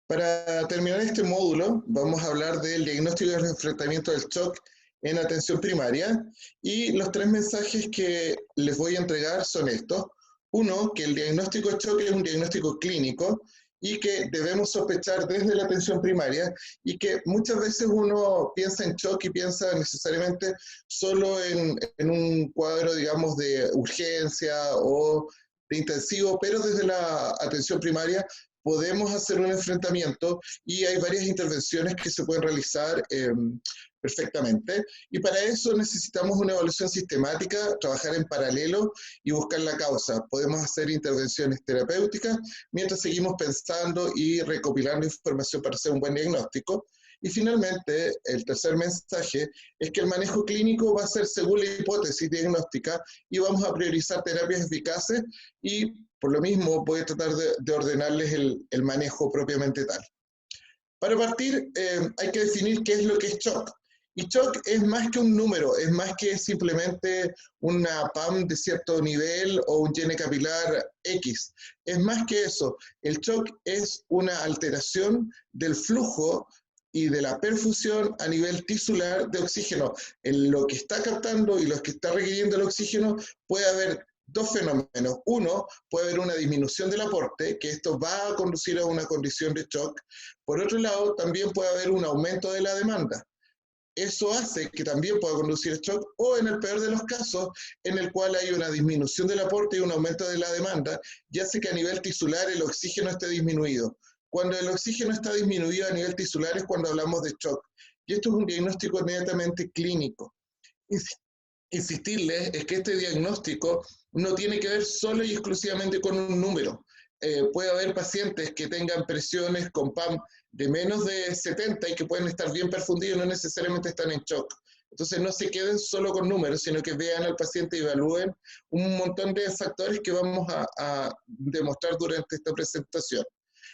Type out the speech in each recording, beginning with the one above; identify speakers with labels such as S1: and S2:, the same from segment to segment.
S1: Para terminar este módulo, vamos a hablar del diagnóstico y el enfrentamiento del shock en atención primaria, y los tres mensajes que les voy a entregar son estos. Uno, que el diagnóstico de shock es un diagnóstico clínico y que debemos sospechar desde la atención primaria, y que muchas veces uno piensa en shock y piensa necesariamente solo en un cuadro, digamos, de urgencia o de intensivo, pero desde la atención primaria podemos hacer un enfrentamiento y hay varias intervenciones que se pueden realizar perfectamente. Y para eso necesitamos una evaluación sistemática, trabajar en paralelo y buscar la causa. Podemos hacer intervenciones terapéuticas mientras seguimos pensando y recopilando información para hacer un buen diagnóstico. Y finalmente, el tercer mensaje es que el manejo clínico va a ser según la hipótesis diagnóstica y vamos a priorizar terapias eficaces, y por lo mismo voy a tratar de ordenarles el manejo propiamente tal. Para partir, hay que definir qué es lo que es shock. Y shock es más que un número, es más que simplemente una PAM de cierto nivel o un llene capilar X. Es más que eso. El shock es una alteración del flujo y de la perfusión a nivel tisular de oxígeno. En lo que está captando y lo que está requiriendo el oxígeno puede haber dos fenómenos. Uno, puede haber una disminución del aporte, que esto va a conducir a una condición de shock. Por otro lado, también puede haber un aumento de la demanda. Eso hace que también pueda conducir a shock, o en el peor de los casos, en el cual hay una disminución del aporte y un aumento de la demanda, y hace que a nivel tisular el oxígeno esté disminuido. Cuando el oxígeno está disminuido a nivel tisular es cuando hablamos de shock. Y esto es un diagnóstico netamente clínico. Insistirles es que este diagnóstico no tiene que ver solo y exclusivamente con un número. Puede haber pacientes que tengan presiones con PAM de menos de 70 y que pueden estar bien perfundidos, no necesariamente están en shock. Entonces no se queden solo con números, sino que vean al paciente y evalúen un montón de factores que vamos a demostrar durante esta presentación.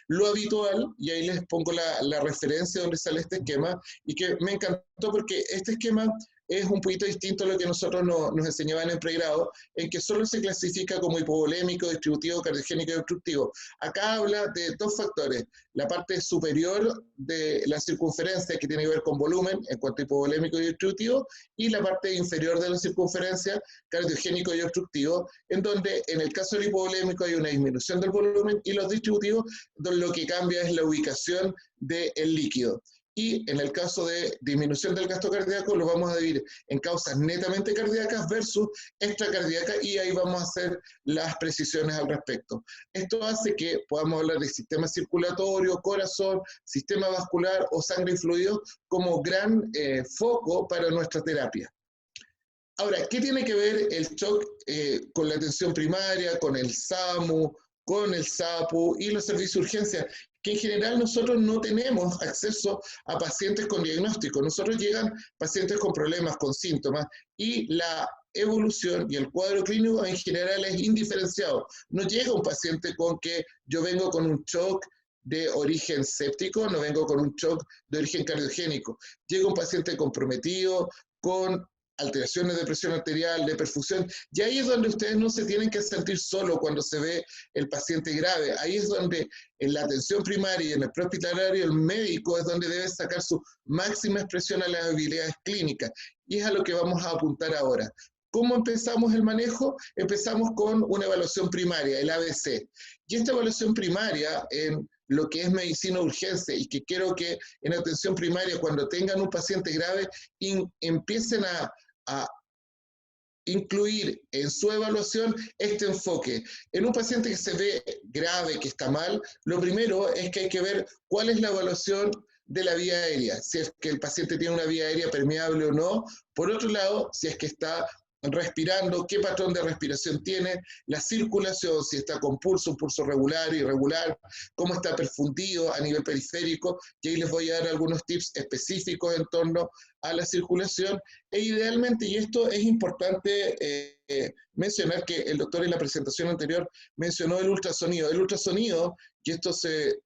S1: Lo habitual, y ahí les pongo la referencia donde sale este esquema, y que me encantó porque este esquema es un poquito distinto a lo que nosotros nos enseñaban en pregrado, en que solo se clasifica como hipovolémico, distributivo, cardiogénico y obstructivo. Acá habla de dos factores: la parte superior de la circunferencia, que tiene que ver con volumen en cuanto a hipovolémico y distributivo, y la parte inferior de la circunferencia, cardiogénico y obstructivo, en donde en el caso del hipovolémico hay una disminución del volumen, y los distributivos, donde lo que cambia es la ubicación del líquido. Y en el caso de disminución del gasto cardíaco, lo vamos a dividir en causas netamente cardíacas versus extracardíacas, y ahí vamos a hacer las precisiones al respecto. Esto hace que podamos hablar de sistema circulatorio, corazón, sistema vascular o sangre y fluidos como gran foco para nuestra terapia. Ahora, ¿qué tiene que ver el shock con la atención primaria, con el SAMU, con el SAPU y los servicios de urgencia? Que en general nosotros no tenemos acceso a pacientes con diagnóstico. Nosotros llegan pacientes con problemas, con síntomas, y la evolución y el cuadro clínico en general es indiferenciado. No llega un paciente con que yo vengo con un shock de origen séptico, no vengo con un shock de origen cardiogénico. Llega un paciente comprometido, con alteraciones de presión arterial, de perfusión, y ahí es donde ustedes no se tienen que sentir solo cuando se ve el paciente grave. Ahí es donde en la atención primaria y en el prehospitalario el médico es donde debe sacar su máxima expresión a las habilidades clínicas, y es a lo que vamos a apuntar ahora. ¿Cómo empezamos el manejo? Empezamos con una evaluación primaria, el ABC. Y esta evaluación primaria en lo que es medicina urgencia, y que quiero que en atención primaria, cuando tengan un paciente grave, empiecen a incluir en su evaluación este enfoque. En un paciente que se ve grave, que está mal, lo primero es que hay que ver cuál es la evaluación de la vía aérea, si es que el paciente tiene una vía aérea permeable o no. Por otro lado, si es que está respirando, qué patrón de respiración tiene, la circulación, si está con pulso, un pulso regular, irregular, cómo está perfundido a nivel periférico, y ahí les voy a dar algunos tips específicos en torno a la circulación. E idealmente, y esto es importante mencionar, que el doctor en la presentación anterior mencionó el ultrasonido. El ultrasonido, y esto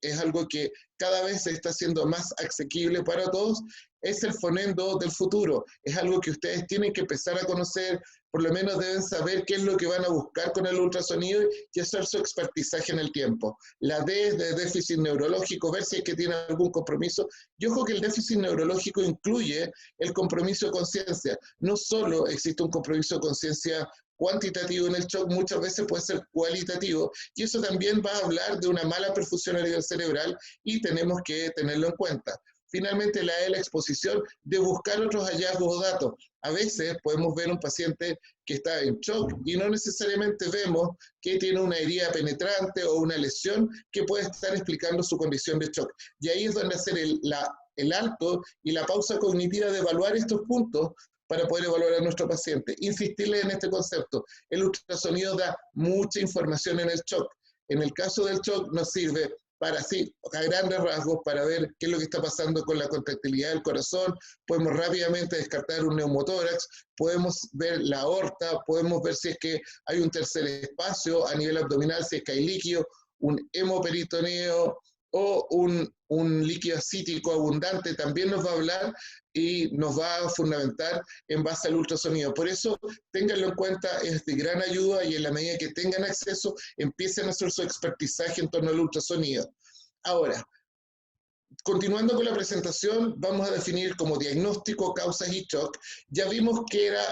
S1: es algo que cada vez se está haciendo más asequible para todos, es el fonendo del futuro, es algo que ustedes tienen que empezar a conocer, por lo menos deben saber qué es lo que van a buscar con el ultrasonido y hacer su expertizaje en el tiempo. La D es de déficit neurológico, ver si es que tiene algún compromiso. Y ojo que el déficit neurológico incluye el compromiso de conciencia. No solo existe un compromiso de conciencia cuantitativo en el shock, muchas veces puede ser cualitativo, y eso también va a hablar de una mala perfusión a nivel cerebral y tenemos que tenerlo en cuenta. Finalmente, la E, la exposición, de buscar otros hallazgos o datos. A veces podemos ver un paciente que está en shock y no necesariamente vemos que tiene una herida penetrante o una lesión que puede estar explicando su condición de shock. Y ahí es donde hacer el alto y la pausa cognitiva de evaluar estos puntos para poder evaluar a nuestro paciente. Insistirle en este concepto. El ultrasonido da mucha información en el shock. En el caso del shock nos sirve para así, a grandes rasgos, para ver qué es lo que está pasando con la contractilidad del corazón, podemos rápidamente descartar un neumotórax, podemos ver la aorta, podemos ver si es que hay un tercer espacio a nivel abdominal, si es que hay líquido, un hemoperitoneo o un líquido acítico abundante, también nos va a hablar y nos va a fundamentar en base al ultrasonido. Por eso, ténganlo en cuenta, es de gran ayuda y en la medida que tengan acceso, empiecen a hacer su expertizaje en torno al ultrasonido. Ahora, continuando con la presentación, vamos a definir como diagnóstico, causas y shock. Ya vimos que era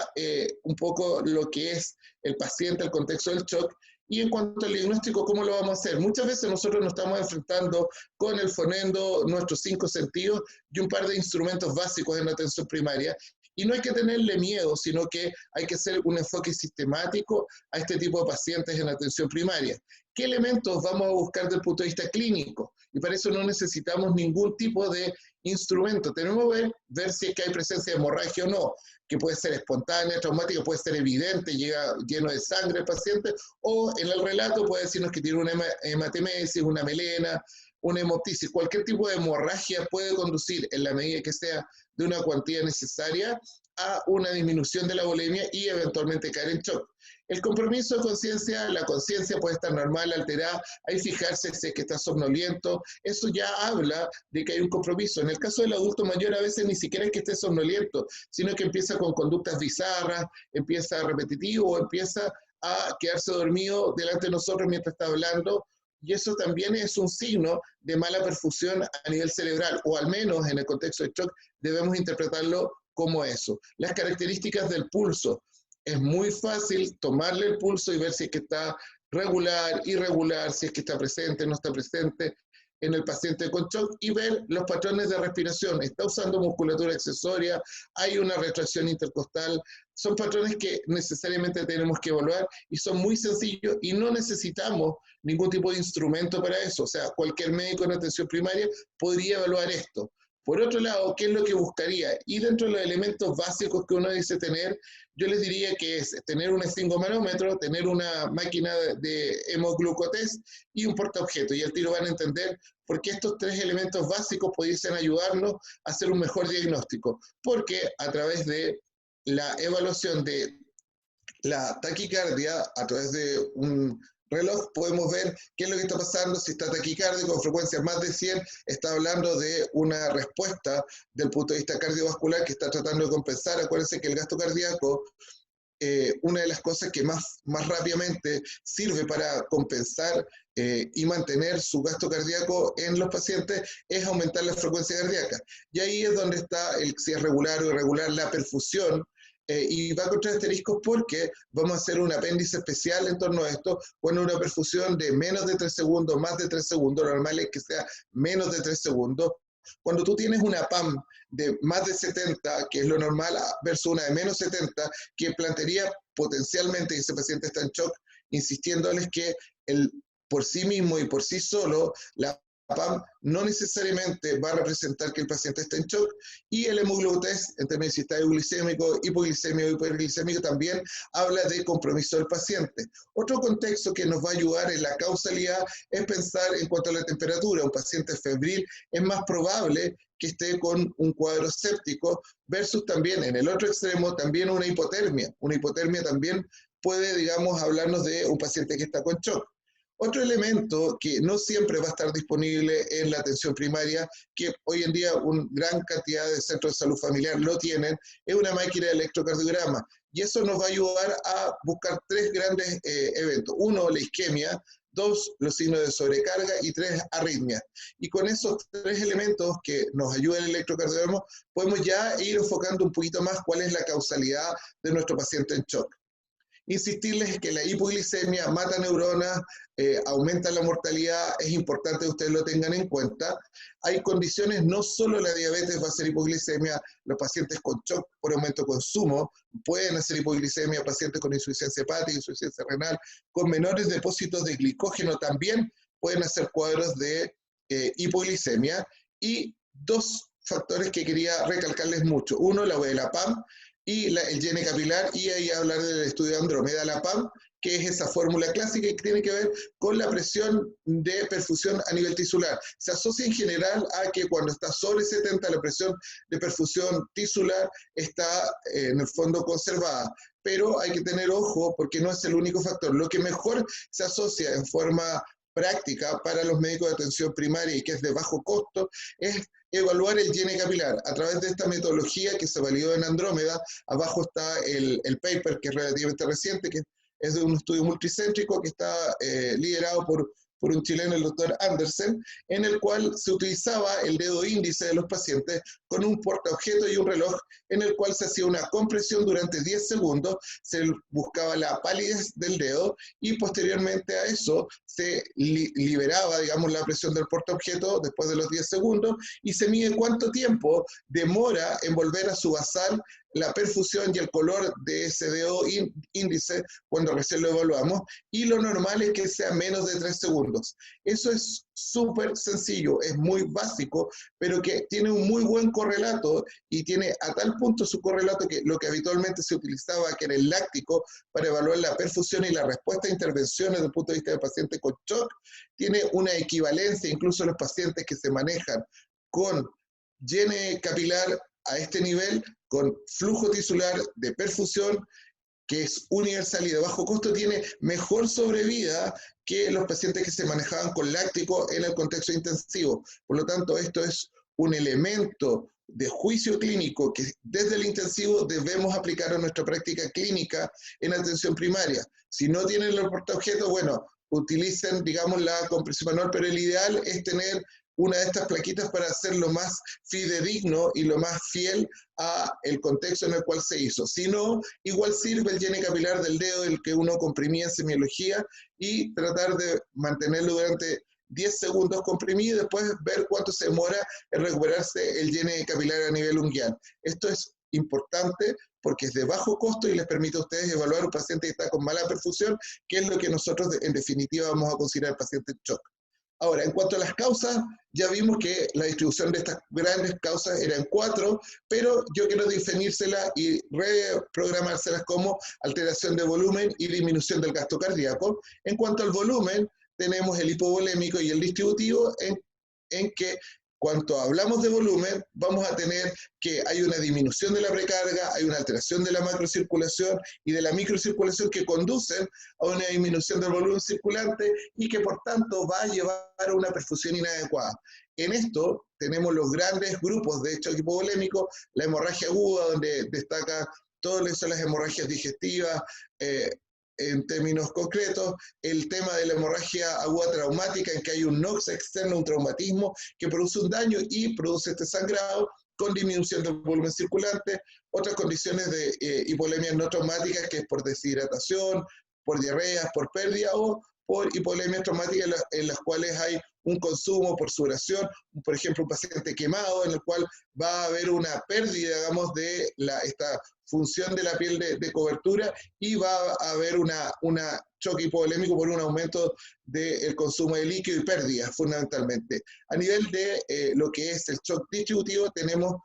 S1: un poco lo que es el paciente, el contexto del shock. Y en cuanto al diagnóstico, ¿cómo lo vamos a hacer? Muchas veces nosotros nos estamos enfrentando con el fonendo, nuestros 5 sentidos y un par de instrumentos básicos en la atención primaria. Y no hay que tenerle miedo, sino que hay que hacer un enfoque sistemático a este tipo de pacientes en la atención primaria. ¿Qué elementos vamos a buscar desde el punto de vista clínico? Y para eso no necesitamos ningún tipo de instrumento. Tenemos que ver si es que hay presencia de hemorragia o no, que puede ser espontánea, traumática, puede ser evidente, llega lleno de sangre el paciente, o en el relato puede decirnos que tiene una hematemesis, una melena, una hemoptisis. Cualquier tipo de hemorragia puede conducir, en la medida que sea de una cuantía necesaria, a una disminución de la volemia y eventualmente caer en shock. El compromiso de conciencia, la conciencia puede estar normal, alterada, hay que fijarse si es que está somnoliento, eso ya habla de que hay un compromiso. En el caso del adulto mayor a veces ni siquiera es que esté somnoliento, sino que empieza con conductas bizarras, empieza repetitivo, empieza a quedarse dormido delante de nosotros mientras está hablando, y eso también es un signo de mala perfusión a nivel cerebral, o al menos en el contexto de shock debemos interpretarlo como eso. Las características del pulso. Es muy fácil tomarle el pulso y ver si es que está regular, irregular, si es que está presente, no está presente en el paciente con shock y ver los patrones de respiración. Está usando musculatura accesoria, hay una retracción intercostal. Son patrones que necesariamente tenemos que evaluar y son muy sencillos y no necesitamos ningún tipo de instrumento para eso. O sea, cualquier médico en atención primaria podría evaluar esto. Por otro lado, ¿qué es lo que buscaría? Y dentro de los elementos básicos que uno dice tener, yo les diría que es tener un esfingomanómetro, tener una máquina de hemoglucotest y un portaobjeto. Y al tiro van a entender por qué estos 3 elementos básicos pudiesen ayudarnos a hacer un mejor diagnóstico. Porque a través de la evaluación de la taquicardia, a través de un reloj podemos ver qué es lo que está pasando, si está taquicárdico con frecuencia más de 100, está hablando de una respuesta del punto de vista cardiovascular que está tratando de compensar. Acuérdense que el gasto cardíaco, una de las cosas que más rápidamente sirve para compensar y mantener su gasto cardíaco en los pacientes es aumentar la frecuencia cardíaca. Y ahí es donde está si es regular o irregular la perfusión, y va contra asteriscos porque vamos a hacer un apéndice especial en torno a esto, con una perfusión de menos de 3 segundos, más de 3 segundos, lo normal es que sea menos de 3 segundos. Cuando tú tienes una PAM de más de 70, que es lo normal, versus una de menos 70, que plantearía potencialmente que ese paciente está en shock, insistiéndoles que por sí mismo y por sí solo, la PAM no necesariamente va a representar que el paciente está en shock, y el hemoglucotest, en términos de si está euglicémico, hipoglicémico o hiperglicémico, también habla de compromiso del paciente. Otro contexto que nos va a ayudar en la causalidad es pensar en cuanto a la temperatura. Un paciente febril es más probable que esté con un cuadro séptico, versus también en el otro extremo también una hipotermia. Una hipotermia también puede, digamos, hablarnos de un paciente que está con shock. Otro elemento que no siempre va a estar disponible en la atención primaria, que hoy en día una gran cantidad de centros de salud familiar lo tienen, es una máquina de electrocardiograma. Y eso nos va a ayudar a buscar tres grandes eventos. Uno, la isquemia. Dos, los signos de sobrecarga. Y tres, arritmia. Y con esos tres elementos que nos ayuda el electrocardiograma, podemos ya ir enfocando un poquito más cuál es la causalidad de nuestro paciente en shock. Insistirles que la hipoglicemia mata neuronas, aumenta la mortalidad, es importante que ustedes lo tengan en cuenta. Hay condiciones, no solo la diabetes va a ser hipoglicemia, los pacientes con shock por aumento de consumo pueden hacer hipoglicemia, pacientes con insuficiencia hepática, insuficiencia renal, con menores depósitos de glicógeno también pueden hacer cuadros de hipoglicemia. Y dos factores que quería recalcarles mucho. Uno, la web de la PAM, y el gene capilar, y ahí hablar del estudio de Andrómeda, la PAM, que es esa fórmula clásica que tiene que ver con la presión de perfusión a nivel tisular. Se asocia en general a que cuando está sobre 70 la presión de perfusión tisular está en el fondo conservada, pero hay que tener ojo porque no es el único factor. Lo que mejor se asocia en forma práctica para los médicos de atención primaria y que es de bajo costo es evaluar el gene capilar a través de esta metodología que se validó en Andrómeda. Abajo está el paper, que es relativamente reciente, que es de un estudio multicéntrico que está liderado por un chileno, el doctor Andersen, en el cual se utilizaba el dedo índice de los pacientes con un portaobjeto y un reloj, en el cual se hacía una compresión durante 10 segundos, se buscaba la palidez del dedo y posteriormente a eso se liberaba, digamos, la presión del portaobjeto después de los 10 segundos y se mide cuánto tiempo demora en volver a su basal la perfusión y el color de ese dedo índice cuando recién lo evaluamos, y lo normal es que sea menos de 3 segundos. Eso es súper sencillo, es muy básico, pero que tiene un muy buen correlato y tiene a tal punto su correlato que lo que habitualmente se utilizaba, que era el láctico, para evaluar la perfusión y la respuesta a intervenciones desde el punto de vista del paciente con shock, tiene una equivalencia, incluso los pacientes que se manejan con gene capilar a este nivel, con flujo tisular de perfusión, que es universal y de bajo costo, tiene mejor sobrevida que los pacientes que se manejaban con láctico en el contexto intensivo. Por lo tanto, esto es un elemento de juicio clínico que desde el intensivo debemos aplicar a nuestra práctica clínica en atención primaria. Si no tienen el portaobjeto, bueno, utilicen, digamos, la compresión manual, pero el ideal es tener una de estas plaquitas para hacerlo más fidedigno y lo más fiel a el contexto en el cual se hizo. Si no, igual sirve el gene capilar del dedo, el que uno comprimía en semiología, y tratar de mantenerlo durante 10 segundos comprimido y después ver cuánto se demora en recuperarse el gene capilar a nivel unguial. Esto es importante porque es de bajo costo y les permite a ustedes evaluar un paciente que está con mala perfusión, que es lo que nosotros en definitiva vamos a considerar paciente en shock. Ahora, en cuanto a las causas, ya vimos que la distribución de estas grandes causas eran 4, pero yo quiero definírselas y reprogramárselas como alteración de volumen y disminución del gasto cardíaco. En cuanto al volumen, tenemos el hipovolémico y el distributivo, en que cuando hablamos de volumen, vamos a tener que hay una disminución de la precarga, hay una alteración de la macrocirculación y de la microcirculación que conducen a una disminución del volumen circulante y que por tanto va a llevar a una perfusión inadecuada. En esto tenemos los grandes grupos de shock hipovolémico, la hemorragia aguda, donde destaca todas las hemorragias digestivas, en términos concretos, el tema de la hemorragia aguda traumática, en que hay un NOx externo, un traumatismo que produce un daño y produce este sangrado con disminución del volumen circulante. Otras condiciones de hipolemia no traumáticas, que es por deshidratación, por diarreas, por pérdida o por hipolemia traumática en las cuales hay un consumo por sudoración, por ejemplo, un paciente quemado en el cual va a haber una pérdida, digamos, de esta función de la piel de cobertura y va a haber una choque hipovolémico por un aumento del consumo de líquido y pérdida, fundamentalmente. A nivel de lo que es el shock distributivo, tenemos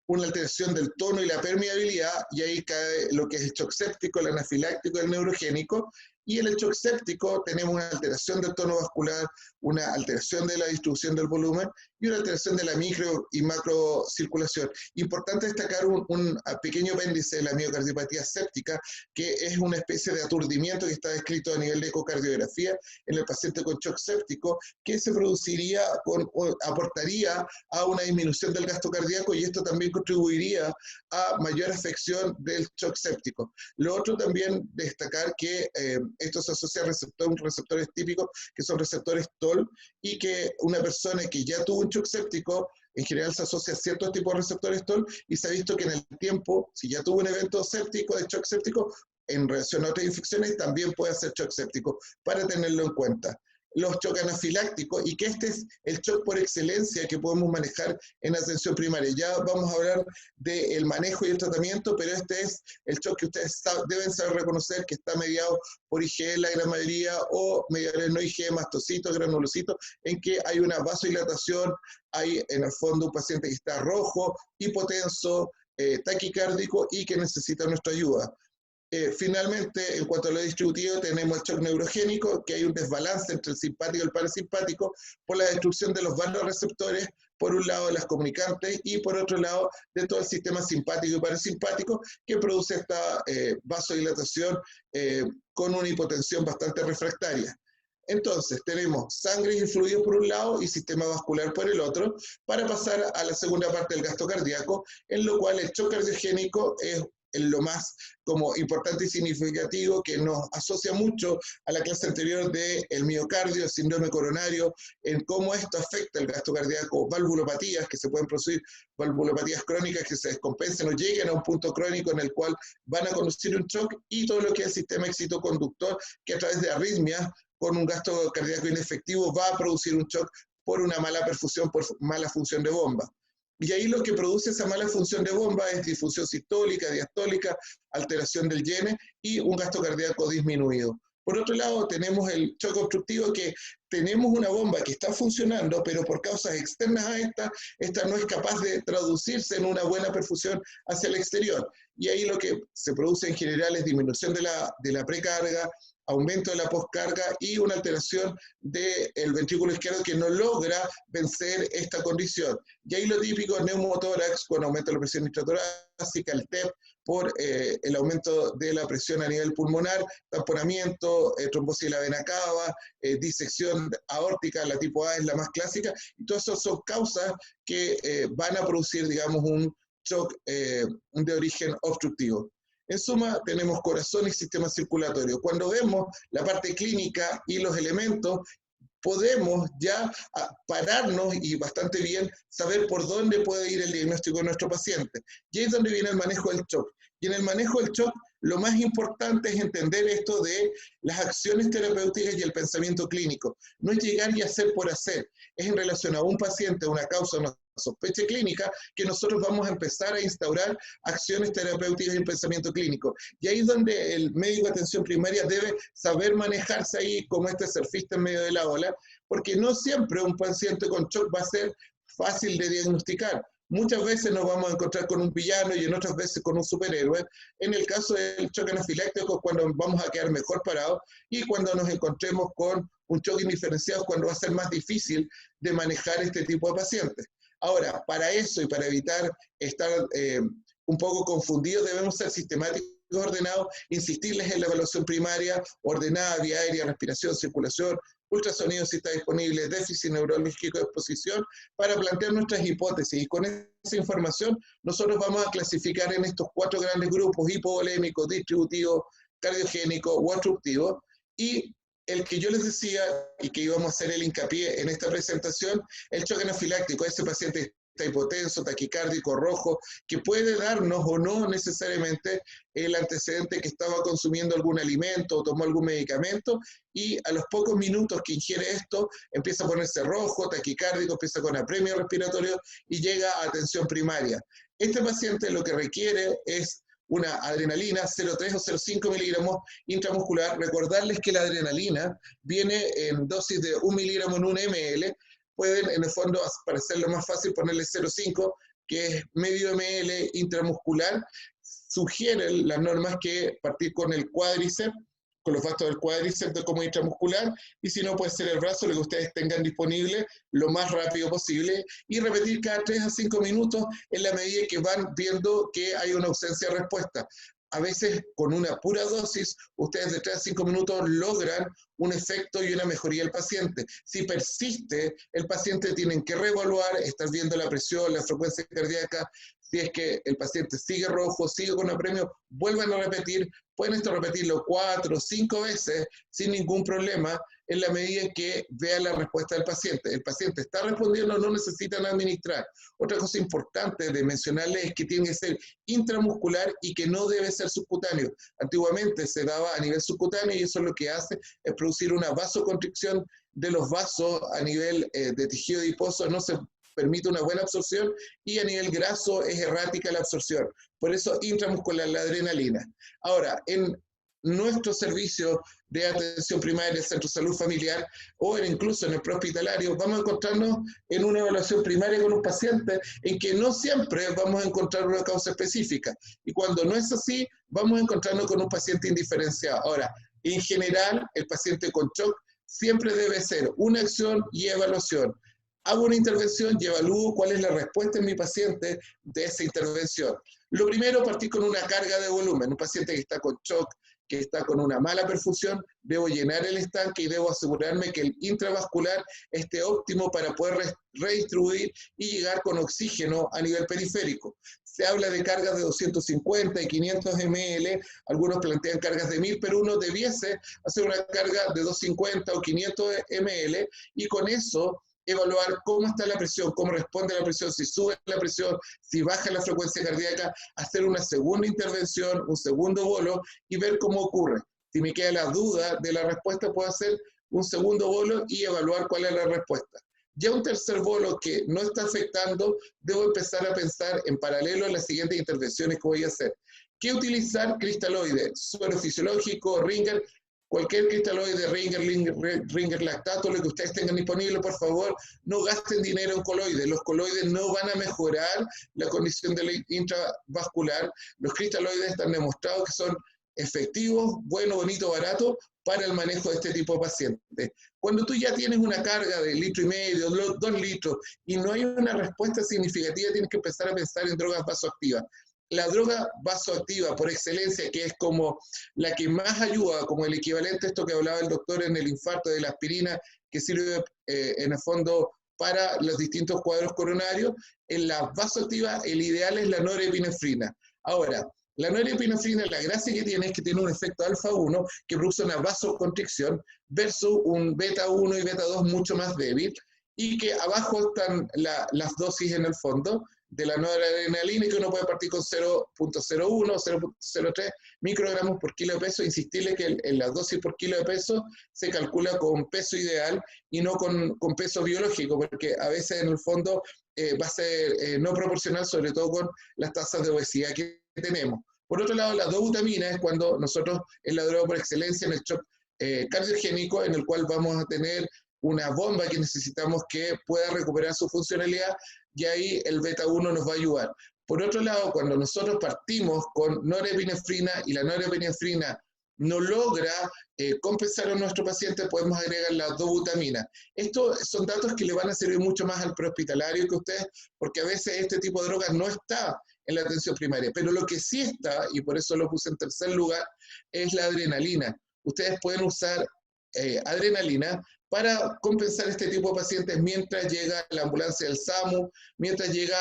S1: una alteración del tono y la permeabilidad, y ahí cae lo que es el shock séptico, el anafiláctico, el neurogénico, Y en el shock séptico tenemos una alteración del tono vascular, una alteración de la distribución del volumen y una alteración de la micro y macro circulación. Importante destacar un pequeño apéndice de la miocardiopatía séptica, que es una especie de aturdimiento que está descrito a nivel de ecocardiografía en el paciente con shock séptico, que se produciría o aportaría a una disminución del gasto cardíaco, y esto también contribuiría a mayor afección del shock séptico. Lo otro también destacar que esto se asocia a receptores típicos que son receptores TOL, y que una persona que ya tuvo un shock séptico en general se asocia a ciertos tipos de receptores TOL, y se ha visto que en el tiempo, si ya tuvo un evento séptico, de shock séptico, en relación a otras infecciones, también puede hacer shock séptico, para tenerlo en cuenta. Los shock anafilácticos, y que este es el shock por excelencia que podemos manejar en atención primaria. Ya vamos a hablar del manejo y el tratamiento, pero este es el shock que ustedes deben saber reconocer, que está mediado por IgE la gran mayoría, o mediadores no IgE, mastocitos, granulocitos, en que hay una vasodilatación, hay en el fondo un paciente que está rojo, hipotenso, taquicárdico y que necesita nuestra ayuda. Finalmente, en cuanto a lo distributivo, tenemos el shock neurogénico, que hay un desbalance entre el simpático y el parasimpático por la destrucción de los vasoreceptores, por un lado de las comunicantes y por otro lado de todo el sistema simpático y parasimpático, que produce esta vasodilatación con una hipotensión bastante refractaria. Entonces, tenemos sangre y fluidos por un lado y sistema vascular por el otro, para pasar a la segunda parte del gasto cardíaco, en lo cual el shock cardiogénico es lo más como importante y significativo, que nos asocia mucho a la clase anterior del miocardio, el síndrome coronario, en cómo esto afecta el gasto cardíaco, valvulopatías que se pueden producir, valvulopatías crónicas que se descompensen o lleguen a un punto crónico en el cual van a conducir un shock, y todo lo que es el sistema excitoconductor, que a través de arritmias, con un gasto cardíaco inefectivo, va a producir un shock por una mala perfusión, por mala función de bomba. Y ahí lo que produce esa mala función de bomba es disfunción sistólica, diastólica, alteración del YENE y un gasto cardíaco disminuido. Por otro lado, tenemos el shock obstructivo, que tenemos una bomba que está funcionando, pero por causas externas a esta no es capaz de traducirse en una buena perfusión hacia el exterior. Y ahí lo que se produce en general es disminución de la precarga, aumento de la postcarga y una alteración del ventrículo izquierdo que no logra vencer esta condición. Y ahí lo típico, neumotórax con aumento de la presión intratorácica, el TEP, por el aumento de la presión a nivel pulmonar, tamponamiento, trombosis de la vena cava, disección aórtica, la tipo A es la más clásica, y todas esas son causas que van a producir, digamos, un shock de origen obstructivo. En suma, tenemos corazón y sistema circulatorio. Cuando vemos la parte clínica y los elementos, podemos ya pararnos y bastante bien saber por dónde puede ir el diagnóstico de nuestro paciente. Y ahí es donde viene el manejo del shock. Y en el manejo del shock, lo más importante es entender esto de las acciones terapéuticas y el pensamiento clínico. No es llegar y hacer por hacer, es en relación a un paciente, a una causa, una sospecha clínica, que nosotros vamos a empezar a instaurar acciones terapéuticas y el pensamiento clínico. Y ahí es donde el médico de atención primaria debe saber manejarse ahí como este surfista en medio de la ola, porque no siempre un paciente con shock va a ser fácil de diagnosticar. Muchas veces nos vamos a encontrar con un villano y en otras veces con un superhéroe. En el caso del shock anafiláctico, cuando vamos a quedar mejor parados, y cuando nos encontremos con un shock indiferenciado, cuando va a ser más difícil de manejar este tipo de pacientes. Ahora, para eso y para evitar estar un poco confundidos, debemos ser sistemáticos, ordenados, insistirles en la evaluación primaria, ordenada, vía aérea, respiración, circulación, ultrasonido si está disponible, déficit neurológico de exposición, para plantear nuestras hipótesis. Y con esa información nosotros vamos a clasificar en estos 4 grandes grupos: hipovolémico, distributivo, cardiogénico o obstructivo. Y el que yo les decía, y que íbamos a hacer el hincapié en esta presentación, el shock anafiláctico, ese paciente está hipotenso, taquicárdico, rojo, que puede darnos o no necesariamente el antecedente que estaba consumiendo algún alimento o tomó algún medicamento, y a los pocos minutos que ingiere esto empieza a ponerse rojo, taquicárdico, empieza con apremio respiratorio y llega a atención primaria. Este paciente lo que requiere es una adrenalina 0,3 o 0,5 miligramos intramuscular. Recordarles que la adrenalina viene en dosis de 1 miligramo en 1 ml. Pueden, en el fondo, para hacerlo más fácil, ponerle 0,5, que es medio ml intramuscular. Sugieren las normas que partir con el cuádriceps, con los vastos del cuádriceps como intramuscular, y si no puede ser el brazo, lo que ustedes tengan disponible lo más rápido posible, y repetir cada 3 a 5 minutos en la medida que van viendo que hay una ausencia de respuesta. A veces con una pura dosis, ustedes de 3 a 5 minutos logran un efecto y una mejoría del paciente. Si persiste, el paciente tienen que reevaluar, estar viendo la presión, la frecuencia cardíaca. Si es que el paciente sigue rojo, sigue con apremio, vuelvan a repetir. Pueden esto repetirlo 4 o 5 veces sin ningún problema, en la medida en que vean la respuesta del paciente. El paciente está respondiendo, no necesitan administrar. Otra cosa importante de mencionarles es que tiene que ser intramuscular y que no debe ser subcutáneo. Antiguamente se daba a nivel subcutáneo y eso lo que hace es producir una vasoconstricción de los vasos a nivel de tejido adiposo, no se permite una buena absorción y a nivel graso es errática la absorción. Por eso intramuscular la adrenalina. Ahora, en nuestro servicio de atención primaria, el Centro de Salud Familiar o incluso en el prehospitalario, vamos a encontrarnos en una evaluación primaria con un paciente en que no siempre vamos a encontrar una causa específica. Y cuando no es así, vamos a encontrarnos con un paciente indiferenciado. Ahora, en general, el paciente con shock siempre debe ser una acción y evaluación. Hago una intervención y evalúo cuál es la respuesta en mi paciente de esa intervención. Lo primero, partir con una carga de volumen. Un paciente que está con shock, que está con una mala perfusión, debo llenar el estanque y debo asegurarme que el intravascular esté óptimo para poder redistribuir y llegar con oxígeno a nivel periférico. Se habla de cargas de 250 y 500 ml, algunos plantean cargas de 1000, pero uno debiese hacer una carga de 250 o 500 ml y con eso evaluar cómo está la presión, cómo responde la presión, si sube la presión, si baja la frecuencia cardíaca, hacer una segunda intervención, un segundo bolo y ver cómo ocurre. Si me queda la duda de la respuesta, puedo hacer un segundo bolo y evaluar cuál es la respuesta. Ya un tercer bolo que no está afectando, debo empezar a pensar en paralelo a las siguientes intervenciones que voy a hacer. ¿Qué utilizar? Cristaloide, suero fisiológico, Ringer, cualquier cristaloide, Ringer lactato, lo que ustedes tengan disponible, por favor, no gasten dinero en coloides. Los coloides no van a mejorar la condición de la intravascular. Los cristaloides están demostrados que son efectivos, bueno, bonito, barato, para el manejo de este tipo de pacientes. Cuando tú ya tienes una carga de 1,5 litros, 2 litros, y no hay una respuesta significativa, tienes que empezar a pensar en drogas vasoactivas. La droga vasoactiva por excelencia, que es como la que más ayuda, como el equivalente a esto que hablaba el doctor en el infarto de la aspirina, que sirve en el fondo para los distintos cuadros coronarios, en la vasoactiva el ideal es la norepinefrina. Ahora, la norepinefrina, la gracia que tiene es que tiene un efecto alfa-1 que produce una vasoconstricción versus un beta-1 y beta-2 mucho más débil, y que abajo están las dosis en el fondo de la noradrenalina, que uno puede partir con 0.01 o 0.03 microgramos por kilo de peso. Insistirle que en la dosis por kilo de peso se calcula con peso ideal y no con peso biológico, porque a veces en el fondo va a ser no proporcional, sobre todo con las tasas de obesidad que tenemos. Por otro lado, la dobutamina es cuando nosotros, es la droga por excelencia en el shock cardiogénico, en el cual vamos a tener una bomba que necesitamos que pueda recuperar su funcionalidad, y ahí el beta-1 nos va a ayudar. Por otro lado, cuando nosotros partimos con norepinefrina y la norepinefrina no logra compensar a nuestro paciente, podemos agregar la dobutamina. Estos son datos que le van a servir mucho más al prehospitalario que a ustedes, porque a veces este tipo de drogas no está en la atención primaria, pero lo que sí está, y por eso lo puse en tercer lugar, es la adrenalina. Ustedes pueden usar adrenalina para compensar este tipo de pacientes mientras llega la ambulancia del SAMU, mientras llega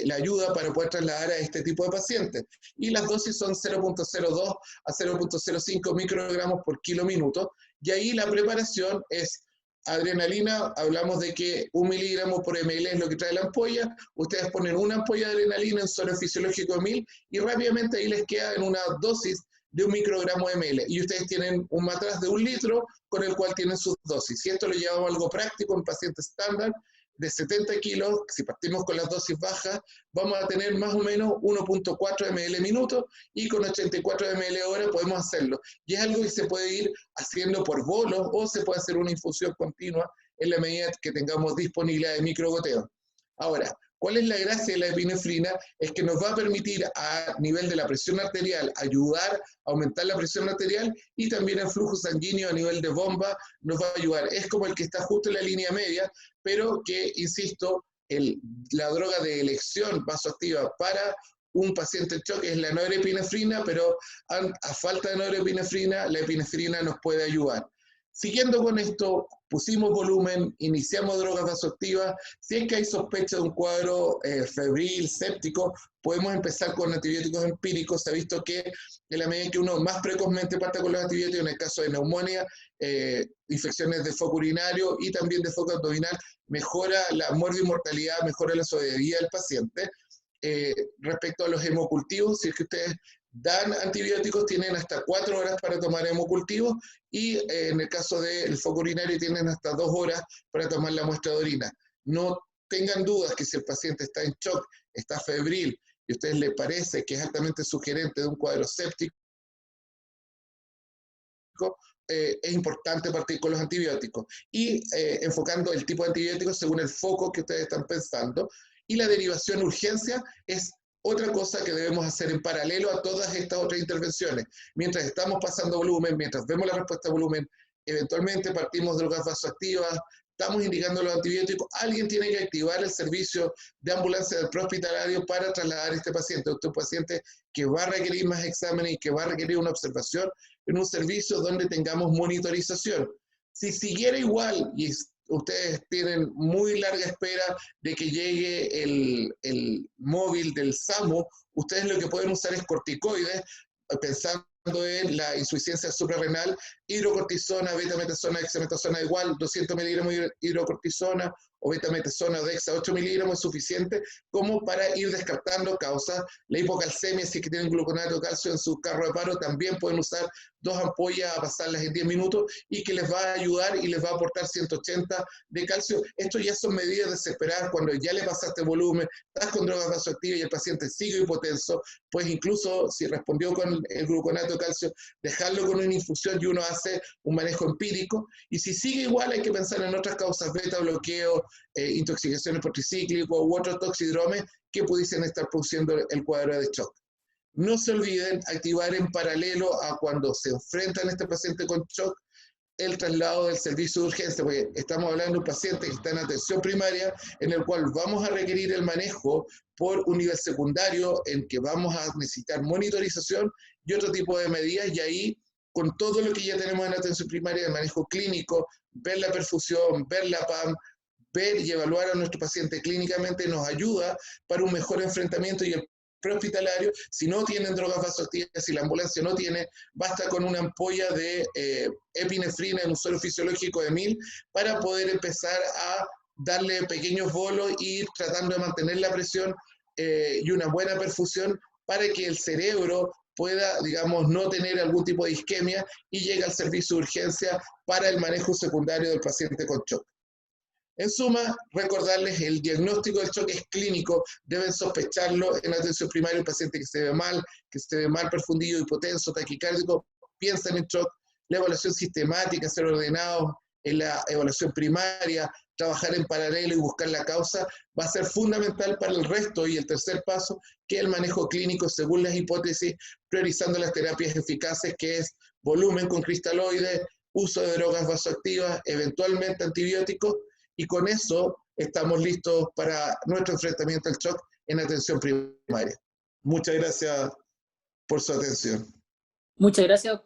S1: la ayuda para poder trasladar a este tipo de pacientes. Y las dosis son 0.02 a 0.05 microgramos por kilo minuto, y ahí la preparación es adrenalina. Hablamos de que 1 miligramo por ml es lo que trae la ampolla. Ustedes ponen una ampolla de adrenalina en suero fisiológico de 1000 y rápidamente ahí les queda en una dosis de 1 microgramo ml, y ustedes tienen un matraz de 1 litro con el cual tienen sus dosis. Si esto lo llevamos a algo práctico, un paciente estándar de 70 kilos, si partimos con las dosis bajas, vamos a tener más o menos 1.4 ml minuto, y con 84 ml hora podemos hacerlo. Y es algo que se puede ir haciendo por bolos, o se puede hacer una infusión continua en la medida que tengamos disponibilidad de microgoteo. Ahora, ¿cuál es la gracia de la epinefrina? Es que nos va a permitir a nivel de la presión arterial ayudar a aumentar la presión arterial y también el flujo sanguíneo a nivel de bomba nos va a ayudar. Es como el que está justo en la línea media, pero que, insisto, la droga de elección vasoactiva para un paciente en shock es la norepinefrina, pero a falta de norepinefrina, la epinefrina nos puede ayudar. Siguiendo con esto, pusimos volumen, iniciamos drogas vasoactivas. Si es que hay sospecha de un cuadro febril, séptico, podemos empezar con antibióticos empíricos. Se ha visto que en la medida que uno más precozmente parte con los antibióticos, en el caso de neumonía, infecciones de foco urinario y también de foco abdominal, mejora la mortalidad, mejora la sobrevida del paciente. Respecto a los hemocultivos, si es que ustedes dan antibióticos, tienen hasta 4 horas para tomar hemocultivos y en el caso del foco urinario tienen hasta 2 horas para tomar la muestra de orina. No tengan dudas que si el paciente está en shock, está febril y a ustedes les parece que es altamente sugerente de un cuadro séptico, es importante partir con los antibióticos y enfocando el tipo de antibióticos según el foco que ustedes están pensando. Y la derivación urgencia es otra cosa que debemos hacer en paralelo a todas estas otras intervenciones. Mientras estamos pasando volumen, mientras vemos la respuesta a volumen, eventualmente partimos drogas vasoactivas, estamos indicando los antibióticos, alguien tiene que activar el servicio de ambulancia del prehospitalario para trasladar a este paciente. Este paciente que va a requerir más exámenes y que va a requerir una observación en un servicio donde tengamos monitorización. Si siguiera igual y ustedes tienen muy larga espera de que llegue el móvil del SAMU, ustedes lo que pueden usar es corticoides, pensando en la insuficiencia suprarrenal, hidrocortisona, betametasona, dexametasona igual, 200 miligramos de hidrocortisona o betametasona o dexa 8 miligramos es suficiente como para ir descartando causas. La hipocalcemia, si es que tienen gluconato de calcio en su carro de paro, también pueden usar 2 ampollas a pasarlas en 10 minutos y que les va a ayudar y les va a aportar 180 de calcio. Esto ya son medidas desesperadas cuando ya le pasaste volumen, estás con drogas vasoactivas y el paciente sigue hipotenso, pues incluso si respondió con el gluconato de calcio, dejarlo con una infusión y uno hace un manejo empírico. Y si sigue igual, hay que pensar en otras causas, beta bloqueo, intoxicaciones por tricíclico u otros toxidromes que pudiesen estar produciendo el cuadro de shock. No se olviden activar en paralelo a cuando se enfrentan a este paciente con shock el traslado del servicio de urgencia, porque estamos hablando de un paciente que está en atención primaria, en el cual vamos a requerir el manejo por un nivel secundario, en que vamos a necesitar monitorización y otro tipo de medidas, y ahí, con todo lo que ya tenemos en atención primaria de manejo clínico, ver la perfusión, ver la PAM, ver y evaluar a nuestro paciente clínicamente nos ayuda para un mejor enfrentamiento y el prehospitalario, si no tienen drogas vasoactivas, si la ambulancia no tiene, basta con una ampolla de epinefrina en un suelo fisiológico de 1000 para poder empezar a darle pequeños bolos y ir tratando de mantener la presión y una buena perfusión para que el cerebro pueda, digamos, no tener algún tipo de isquemia y llegue al servicio de urgencia para el manejo secundario del paciente con shock. En suma, recordarles, el diagnóstico del shock es clínico, deben sospecharlo en atención primaria, un paciente que se ve mal perfundido, hipotenso, taquicárdico, piensan en shock, la evaluación sistemática, ser ordenados en la evaluación primaria, trabajar en paralelo y buscar la causa, va a ser fundamental para el resto y el tercer paso, que es el manejo clínico según las hipótesis, priorizando las terapias eficaces, que es volumen con cristaloides, uso de drogas vasoactivas, eventualmente antibióticos, y con eso estamos listos para nuestro enfrentamiento al shock en atención primaria. Muchas gracias por su atención.
S2: Muchas gracias, doctor.